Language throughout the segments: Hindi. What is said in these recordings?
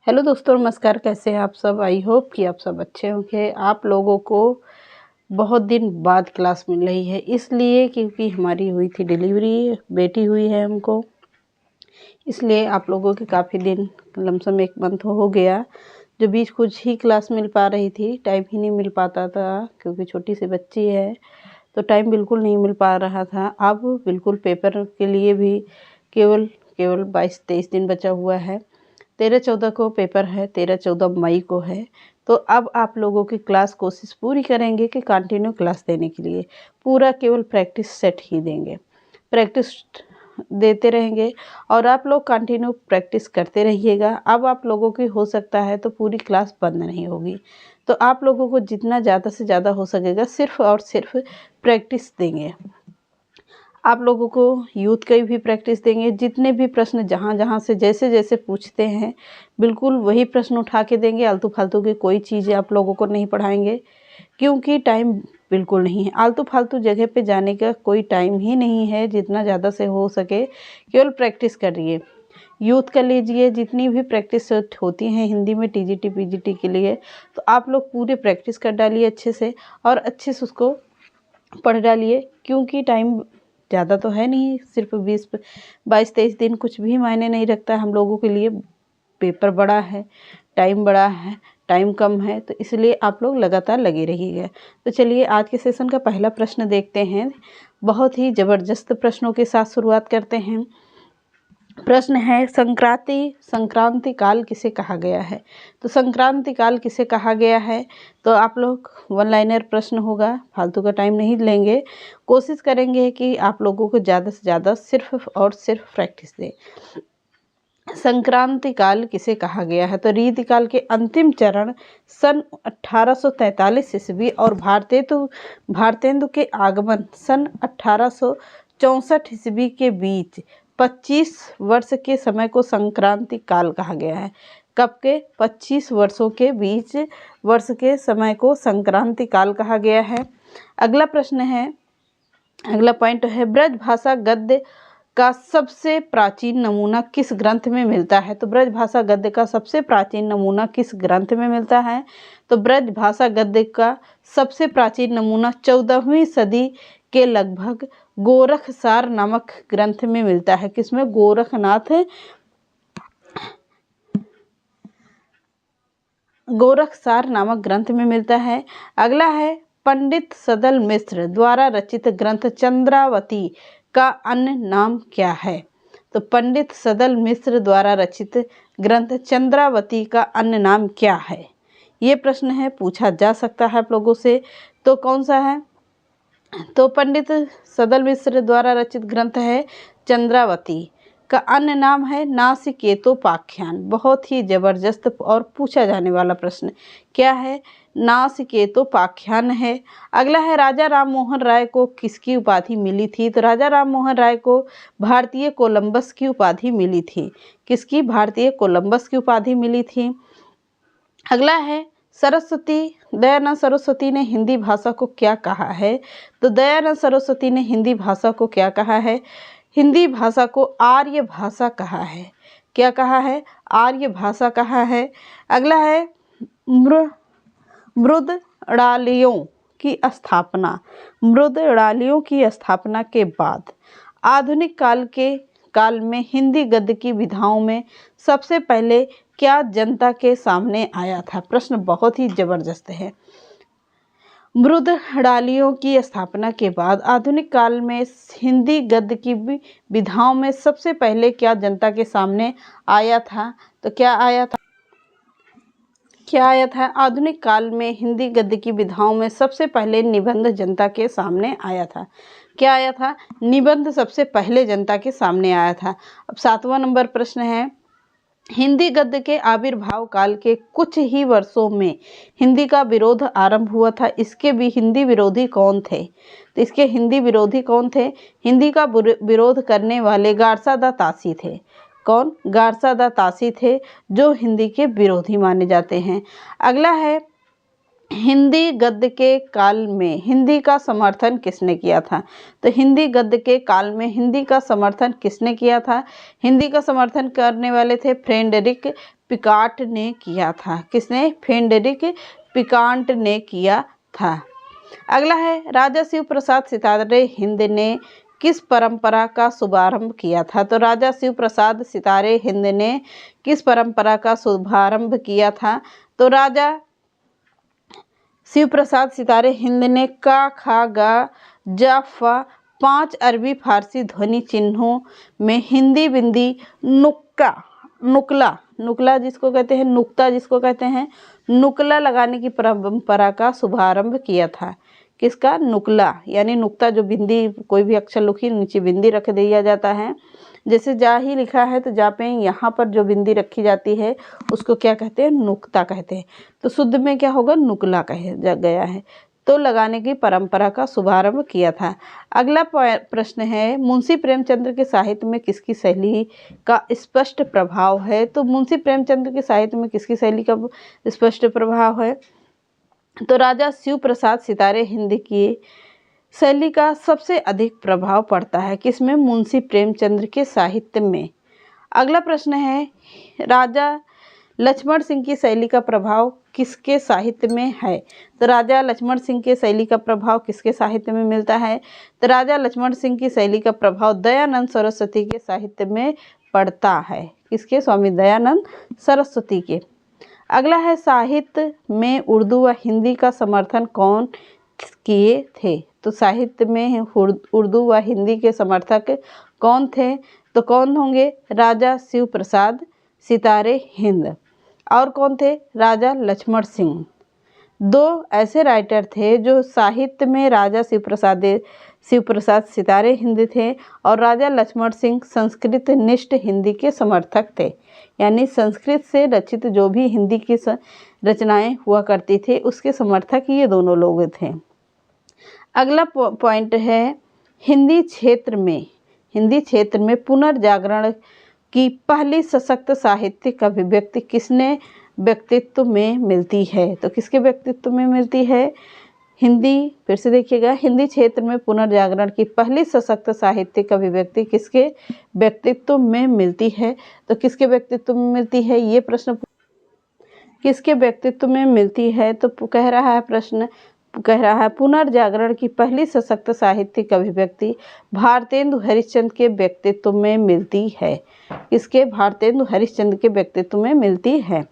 हेलो दोस्तों, नमस्कार। कैसे हैं आप सब? आई होप कि आप सब अच्छे होंगे। आप लोगों को बहुत दिन बाद क्लास मिल रही है, इसलिए क्योंकि हमारी हुई थी डिलीवरी, बेटी हुई है हमको, इसलिए आप लोगों के काफ़ी दिन, लमसम 1 मंथ हो गया, जो बीच कुछ ही क्लास मिल पा रही थी। टाइम ही नहीं मिल पाता था क्योंकि छोटी सी बच्ची है, तो टाइम बिल्कुल नहीं मिल पा रहा था। अब बिल्कुल पेपर के लिए भी केवल 22-23 दिन बचा हुआ है। 13-14 को पेपर है, 13-14 मई को है। तो अब आप लोगों की क्लास कोशिश पूरी करेंगे कि कंटिन्यू क्लास देने के लिए पूरा केवल प्रैक्टिस सेट ही देंगे। प्रैक्टिस देते रहेंगे और आप लोग कंटिन्यू प्रैक्टिस करते रहिएगा। अब आप लोगों की हो सकता है तो पूरी क्लास बंद नहीं होगी, तो आप लोगों को जितना ज़्यादा से ज़्यादा हो सकेगा सिर्फ और सिर्फ प्रैक्टिस देंगे। आप लोगों को यूथ की भी प्रैक्टिस देंगे। जितने भी प्रश्न जहाँ जहाँ से जैसे जैसे पूछते हैं, बिल्कुल वही प्रश्न उठा के देंगे। आलतू फालतू की कोई चीज़ें आप लोगों को नहीं पढ़ाएंगे, क्योंकि टाइम बिल्कुल नहीं है। आलतू फालतू जगह पे जाने का कोई टाइम ही नहीं है। जितना ज़्यादा से हो सके केवल प्रैक्टिस करिए। यूथ का लीजिए, जितनी भी प्रैक्टिस होती हैं हिंदी में टीजीटी पीजीटी के लिए, तो आप लोग पूरे प्रैक्टिस कर डालिए अच्छे से, और अच्छे से उसको पढ़ डालिए। क्योंकि टाइम ज़्यादा तो है नहीं, सिर्फ 22-23 दिन कुछ भी मायने नहीं रखता हम लोगों के लिए। पेपर बड़ा है, टाइम बड़ा है, टाइम कम है, तो इसलिए आप लोग लगातार लगे रहिएगा। तो चलिए आज के सेशन का पहला प्रश्न देखते हैं। बहुत ही ज़बरदस्त प्रश्नों के साथ शुरुआत करते हैं। प्रश्न है, संक्रांति काल किसे कहा गया है? तो संक्रांति काल किसे कहा गया है? तो आप लोग 1 लाइनर प्रश्न होगा, फालतू का टाइम नहीं लेंगे। कोशिश करेंगे कि आप लोगों को ज़्यादा से ज़्यादा सिर्फ और सिर्फ प्रैक्टिस दें। संक्रांति काल किसे कहा गया है? तो रीतिकाल के अंतिम चरण सन 1843 ईस्वी और भारतेंदु के आगमन सन 1864 ईस्वी के बीच 25 वर्ष के समय को संक्रांति काल कहा गया है। कब के? 25 वर्षों के बीच वर्ष के समय को संक्रांति काल कहा गया है। अगला प्रश्न है, अगला पॉइंट है, ब्रज भाषा गद्य का सबसे प्राचीन नमूना किस ग्रंथ में मिलता है? तो ब्रज भाषा गद्य का सबसे प्राचीन नमूना किस ग्रंथ में मिलता है? तो ब्रज भाषा गद्य का सबसे प्राचीन नमूना 14वीं सदी के लगभग गोरखसार नामक ग्रंथ में मिलता है। किसमें? गोरखसार नामक ग्रंथ में मिलता है। अगला है, पंडित सदल मिश्र द्वारा रचित ग्रंथ चंद्रावती का अन्य नाम क्या है? तो पंडित सदल मिश्र द्वारा रचित ग्रंथ चंद्रावती का अन्य नाम क्या है? ये प्रश्न है, पूछा जा सकता है आप लोगों से। तो कौन सा है? तो पंडित सदल मिश्र द्वारा रचित ग्रंथ है चंद्रावती, का अन्य नाम है नासिकेतोपाख्यान। बहुत ही जबरदस्त और पूछा जाने वाला प्रश्न क्या है? नासिकेतोपाख्यान है। अगला है, राजा राम मोहन राय को किसकी उपाधि मिली थी? तो राजा राम मोहन राय को भारतीय कोलंबस की उपाधि मिली थी। किसकी? भारतीय कोलंबस की उपाधि मिली थी। अगला है, दयानंद सरस्वती ने हिंदी भाषा को क्या कहा है? तो दयानंद सरस्वती ने हिंदी भाषा को क्या कहा है? हिंदी भाषा को आर्य भाषा कहा है। क्या कहा है? आर्य भाषा कहा है। अगला है, मृदड़ालियों की स्थापना के बाद आधुनिक काल में हिंदी गद्य की विधाओं में सबसे पहले क्या जनता के सामने आया था? प्रश्न बहुत ही जबरदस्त है। मृदड़ालियों की स्थापना के बाद आधुनिक काल में हिंदी गद्य की विधाओं में सबसे पहले क्या जनता के सामने आया था? तो क्या आया था? आधुनिक काल में हिंदी गद्य की विधाओं में सबसे पहले निबंध जनता के सामने आया था। क्या आया था? निबंध सबसे पहले जनता के सामने आया था। अब 7वां नंबर प्रश्न है, हिंदी गद्य के आविर्भाव काल के कुछ ही वर्षों में हिंदी का विरोध आरंभ हुआ था। इसके भी हिंदी विरोधी कौन थे? तो इसके हिंदी विरोधी कौन थे? हिंदी का विरोध करने वाले गारसादा तासी थे। कौन? गारसादा तासी थे, जो हिंदी के विरोधी माने जाते हैं। अगला है, हिंदी गद्य के काल में हिंदी का समर्थन किसने किया था? तो हिंदी गद्य के काल में हिंदी का समर्थन किसने किया था? हिंदी का समर्थन करने वाले थे फ्रेडरिक पिकार्ट ने किया था। किसने? फ्रेडरिक पिकार्ट ने किया था। अगला है, राजा शिव प्रसाद सितारे हिंद ने किस परंपरा का शुभारंभ किया था? तो राजा शिव प्रसाद सितारे हिंद ने किस परंपरा का शुभारंभ किया था? तो राजा शिव प्रसाद सितारे हिंद ने का, खा, गा, जा, फा 5 अरबी फारसी ध्वनि चिन्हों में हिंदी बिंदी नुकला जिसको कहते हैं, नुक्ता जिसको कहते हैं, नुकला लगाने की परंपरा का शुभारंभ किया था। किसका? नुकला, यानी नुक्ता जो बिंदी, कोई भी अक्षर लिखी नीचे बिंदी रख दिया जाता है। जैसे जा ही लिखा है तो जा पे यहाँ पर जो बिंदी रखी जाती है उसको क्या कहते हैं? नुक्ता कहते हैं। तो शुद्ध में क्या होगा? नुकला कहा गया है। तो लगाने की परंपरा का शुभारंभ किया था। अगला प्रश्न है, मुंशी प्रेमचंद्र के साहित्य में किसकी शैली का स्पष्ट प्रभाव है? तो मुंशी प्रेमचंद्र के साहित्य में किसकी शैली का स्पष्ट प्रभाव है? तो राजा शिव प्रसाद सितारे हिंद की शैली का सबसे अधिक प्रभाव पड़ता है। किसमें? मुंशी प्रेमचंद्र के साहित्य में। अगला प्रश्न है, राजा लक्ष्मण सिंह की शैली का प्रभाव किसके साहित्य में है? तो राजा लक्ष्मण सिंह के शैली का प्रभाव किसके साहित्य में मिलता है? तो राजा लक्ष्मण सिंह की शैली का प्रभाव दयानंद सरस्वती के साहित्य में पड़ता है। किसके? स्वामी दयानंद सरस्वती के। अगला है, साहित्य में उर्दू व हिंदी का समर्थन कौन किए थे? तो साहित्य में उर्दू व हिंदी के समर्थक कौन थे? तो कौन होंगे? राजा शिव प्रसाद सितारे हिंद। और कौन थे? राजा लक्ष्मण सिंह। 2 ऐसे राइटर थे जो साहित्य में राजा शिव प्रसाद सितारे हिंद थे और राजा लक्ष्मण सिंह संस्कृत निष्ठ हिंदी के समर्थक थे। यानी संस्कृत से रचित जो भी हिंदी की रचनाएं हुआ करती थे उसके समर्थक ये दोनों लोग थे। अगला पॉइंट है, हिंदी क्षेत्र में पुनर्जागरण की पहली सशक्त साहित्यिक अभिव्यक्ति किसने व्यक्तित्व में मिलती है? तो किसके व्यक्तित्व में मिलती है? फिर से देखिएगा, हिंदी क्षेत्र में पुनर्जागरण की पहली सशक्त साहित्यिक अभिव्यक्ति किसके व्यक्तित्व में मिलती है? तो किसके व्यक्तित्व में मिलती है? ये प्रश्न किसके व्यक्तित्व में मिलती है? तो कह रहा है पुनर्जागरण की पहली सशक्त साहित्यिक अभिव्यक्ति भारतेंदु हरिश्चंद्र के व्यक्तित्व में मिलती है। किसके? भारतेंदु हरिश्चंद्र के व्यक्तित्व में मिलती है।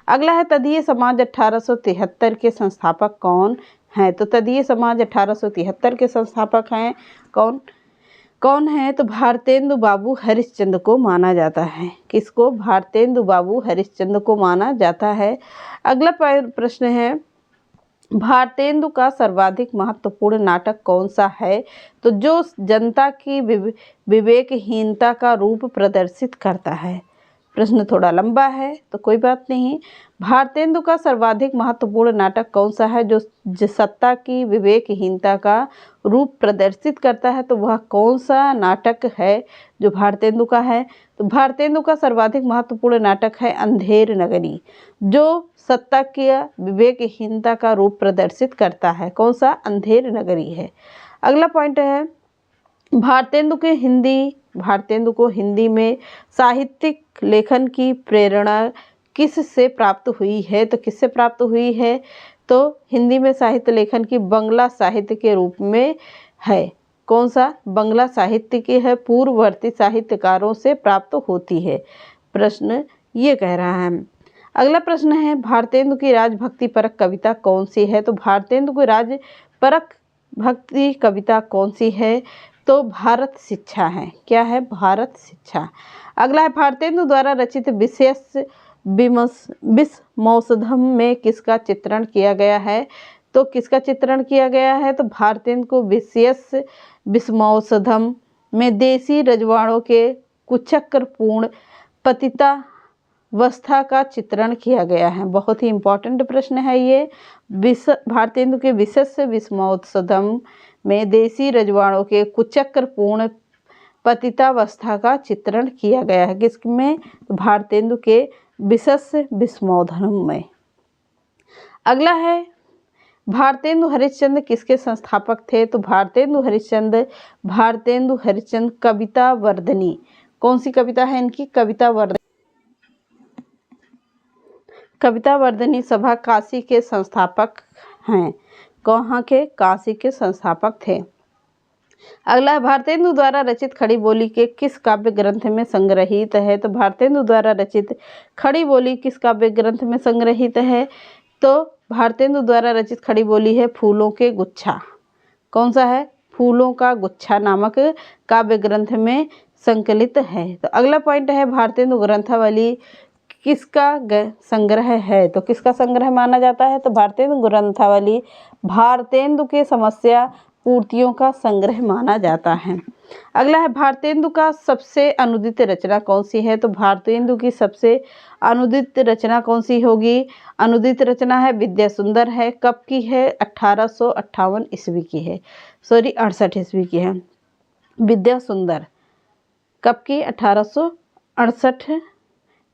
अगला है, तदीय समाज 1873 के संस्थापक कौन हैं? तो तदीय समाज 1873 के संस्थापक हैं कौन है? तो भारतेंदु बाबू हरिश्चंद्र को माना जाता है। किसको? भारतेंदु बाबू हरिश्चंद्र को माना जाता है। अगला प्रश्न है, भारतेंदु का सर्वाधिक महत्वपूर्ण नाटक कौन सा है? तो जो जनता की विवेकहीनता का रूप प्रदर्शित करता है। प्रश्न थोड़ा लंबा है तो कोई बात नहीं। भारतेंदु का सर्वाधिक महत्वपूर्ण नाटक कौन सा है जो सत्ता की विवेकहीनता का रूप प्रदर्शित करता है? तो वह कौन सा नाटक है जो भारतेंदु का है? तो भारतेंदु का सर्वाधिक महत्वपूर्ण नाटक है अंधेर नगरी, जो सत्ता की विवेकहीनता का रूप प्रदर्शित करता है। कौन सा? अंधेर नगरी है। अगला पॉइंट है, भारतेंदु को हिंदी में साहित्यिक लेखन की प्रेरणा किस से प्राप्त हुई है? तो किससे प्राप्त हुई है? तो हिंदी में साहित्य लेखन की बंगला साहित्य के रूप में है। कौन सा? बंगला साहित्य की है, पूर्ववर्ती साहित्यकारों से प्राप्त होती है। प्रश्न ये कह रहा है। अगला प्रश्न है, भारतेंदु की राजभक्ति परक कविता कौन सी है? तो भारतेंदु की राजपरक भक्ति कविता कौन सी है? तो भारत शिक्षा है। क्या है? भारत शिक्षा। अगला है, भारतेंदु द्वारा रचित विशेष विस्मौसधम में किसका चित्रण किया गया है? तो किसका चित्रण किया गया है? तो भारतेंदु को विशेष विस्मौसधम में देसी रजवाड़ों के कुचक्रपूर्ण पतितावस्था का चित्रण किया गया है। बहुत ही इम्पोर्टेंट प्रश्न है ये। भारतेंदु के विशेष विस्मौसधम में देसी रजवाड़ों के कुचक्रपूर्ण पतितावस्था का चित्रण किया गया है। किसमें? भारतेंदु के विशेष विस्मौसधम में। अगला है, भारतेंदु हरिश्चंद्र किसके संस्थापक थे? तो भारतेंदु हरिश्चंद्र कविता वर्धनी। कौन सी कविता है इनकी? कविता वर्धनी। कविता वर्धनी सभा काशी के संस्थापक हैं। कहाँ के? काशी के संस्थापक थे। अगला है, भारतेंदु द्वारा रचित खड़ी बोली के किस काव्य ग्रंथ में संग्रहित है? तो भारतेंदु द्वारा रचित खड़ी बोली किस काव्य ग्रंथ में संग्रहित है? तो भारतेंदु द्वारा रचित खड़ी बोली है फूलों के गुच्छा। कौन सा है? फूलों का गुच्छा नामक काव्य ग्रंथ में संकलित है। तो अगला पॉइंट है, भारतेंदु ग्रंथावली किसका संग्रह है? तो किसका संग्रह माना जाता है? तो भारतेंदु ग्रंथावली भारतेंदु के समस्या पूर्तियों का संग्रह माना जाता है। अगला है, भारतेंदु का सबसे अनुदित रचना कौन सी है? तो भारतेंदु की सबसे अनुदित रचना कौन सी होगी? अनुदित रचना है विद्या सुंदर है। कब की है? 1858 ईस्वी की है, 68 ईस्वी की है विद्या सुंदर। कब की? 1868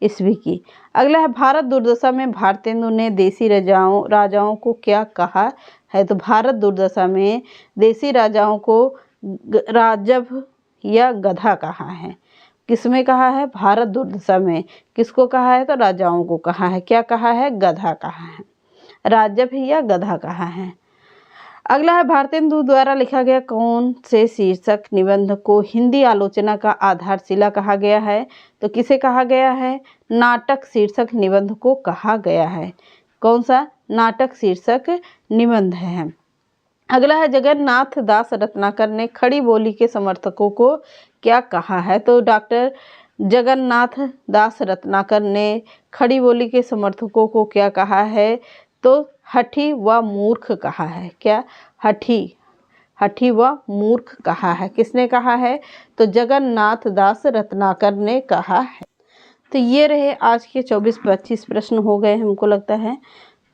ईस्वी की। अगला है, भारत दुर्दशा में भारतेंदु ने देसी राजाओं को क्या कहा है? तो भारत दुर्दशा में देसी राजाओं को राजभ या गधा कहा है। किसमें कहा है? भारत दुर्दशा में। किसको कहा है? तो राजाओं को कहा है। क्या कहा है? गधा कहा है। राजभ या गधा कहा है। अगला है, भारतेंदु द्वारा लिखा गया कौन से शीर्षक निबंध को हिंदी आलोचना का आधारशिला कहा गया है? तो किसे कहा गया है? नाटक शीर्षक निबंध को कहा गया है। कौन सा? नाटक शीर्षक निबंध है। अगला है, जगन्नाथ दास रत्नाकर ने खड़ी बोली के समर्थकों को क्या कहा है? तो डॉक्टर जगन्नाथ दास रत्नाकर ने खड़ी बोली के समर्थकों को क्या कहा है? तो हठी व मूर्ख कहा है। क्या? हठी व मूर्ख कहा है। किसने कहा है? तो जगन्नाथ दास रत्नाकर ने कहा है। तो ये रहे आज के 24-25 प्रश्न हो गए। हमको लगता है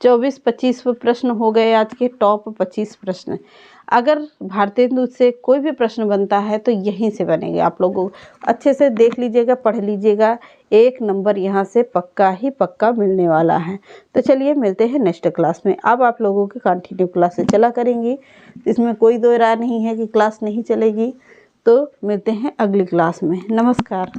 24-25 प्रश्न हो गए आज के टॉप 25 प्रश्न। अगर भारतेंदु से कोई भी प्रश्न बनता है तो यहीं से बनेंगे। आप लोगों अच्छे से देख लीजिएगा, पढ़ लीजिएगा, 1 नंबर यहाँ से पक्का ही पक्का मिलने वाला है। तो चलिए मिलते हैं नेक्स्ट क्लास में। अब आप लोगों की कंटिन्यू क्लास से चला करेंगी, इसमें कोई दो राय नहीं है कि क्लास नहीं चलेगी। तो मिलते हैं अगली क्लास में। नमस्कार।